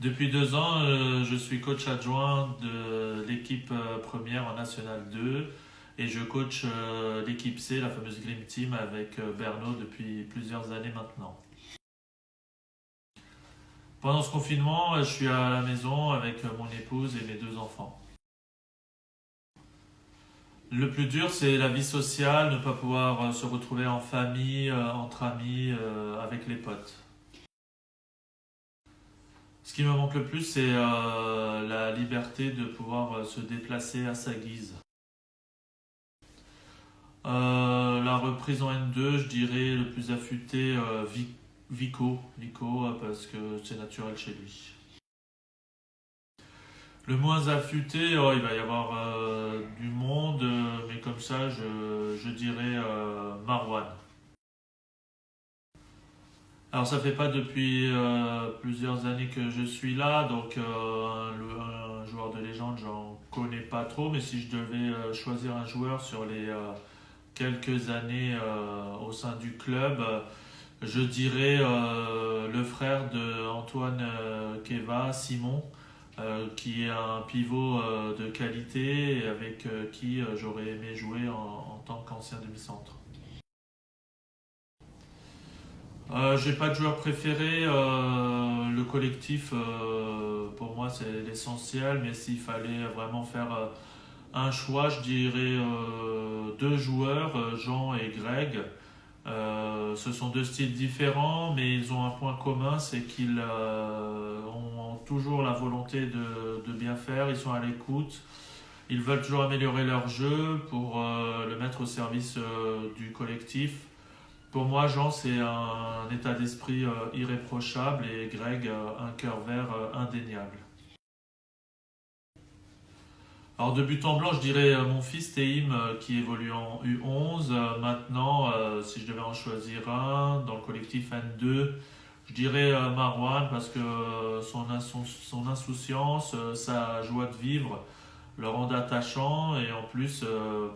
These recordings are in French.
Depuis 2 ans, je suis coach adjoint de l'équipe première en National 2 et je coach l'équipe C, la fameuse Dream Team, avec Berno depuis plusieurs années maintenant. Pendant ce confinement, je suis à la maison avec mon épouse et mes 2 enfants. Le plus dur, c'est la vie sociale, ne pas pouvoir se retrouver en famille, entre amis, avec les potes. Ce qui me manque le plus, c'est la liberté de pouvoir se déplacer à sa guise. La reprise en N2, je dirais le plus affûté, Vico, parce que c'est naturel chez lui. Le moins affûté, il va y avoir du monde, mais comme ça, je dirais Marwan. Alors ça fait pas depuis plusieurs années que je suis là, donc un joueur de légende, j'en connais pas trop, mais si je devais choisir un joueur sur les quelques années au sein du club, je dirais le frère de Antoine Keva, Simon, qui est un pivot de qualité et avec qui j'aurais aimé jouer en tant qu'ancien demi-centre. J'ai pas de joueur préféré. Le collectif, pour moi, c'est l'essentiel. Mais s'il fallait vraiment faire un choix, je dirais 2 joueurs, Jean et Greg. Ce sont 2 styles différents, mais ils ont un point commun, c'est qu'ils ont toujours la volonté de bien faire. Ils sont à l'écoute. Ils veulent toujours améliorer leur jeu pour le mettre au service du collectif. Pour moi, Jean, c'est un état d'esprit irréprochable et Greg, un cœur vert indéniable. Alors, de but en blanc, je dirais mon fils Théim qui évolue en U11. Maintenant, si je devais en choisir un dans le collectif N2, je dirais Marouane parce que son insouciance, sa joie de vivre le rendent attachant et en plus,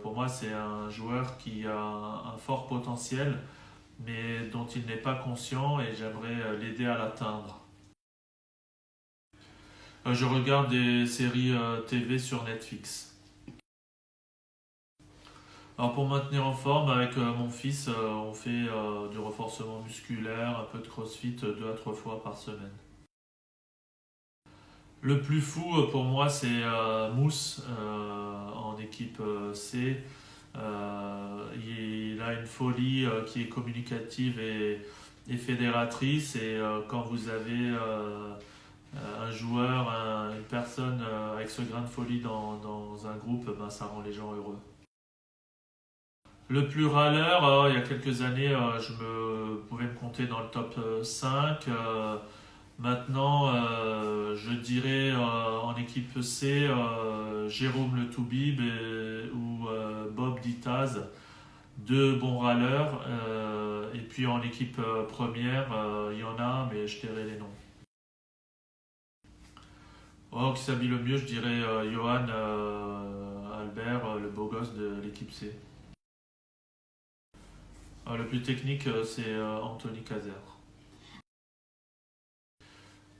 pour moi, c'est un joueur qui a un fort potentiel mais dont il n'est pas conscient et j'aimerais l'aider à l'atteindre. Je regarde des séries TV sur Netflix. Alors pour me maintenir en forme, avec mon fils, on fait du renforcement musculaire, un peu de crossfit 2 à 3 fois par semaine. Le plus fou pour moi, c'est Mousse en équipe C. Il a une folie qui est communicative et fédératrice. Et quand vous avez un joueur, une personne avec ce grain de folie dans un groupe, ben, ça rend les gens heureux. Le plus râleur, il y a quelques années, je pouvais me compter dans le top 5. Maintenant, je dirais en équipe C, Jérôme Le Toubib ou Bob Ditaz, 2 bons râleurs. Et puis en équipe première, il y en a, mais je tairai les noms. Oh, qui s'habille le mieux, je dirais Johan Albert, le beau gosse de l'équipe C. Le plus technique, c'est Anthony Cazer.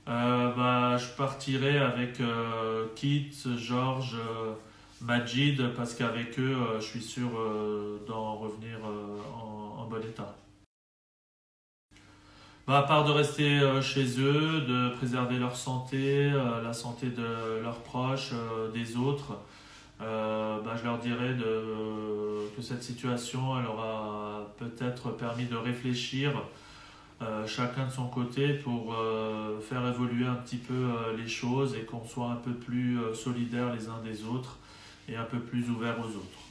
Je partirai avec Kit, Georges, Majid, parce qu'avec eux, je suis sûr d'en revenir en bon état. À part de rester chez eux, de préserver leur santé, la santé de leurs proches, des autres, je leur dirais que cette situation elle aura peut-être permis de réfléchir chacun de son côté pour faire évoluer un petit peu les choses et qu'on soit un peu plus solidaires les uns des autres et un peu plus ouverts aux autres.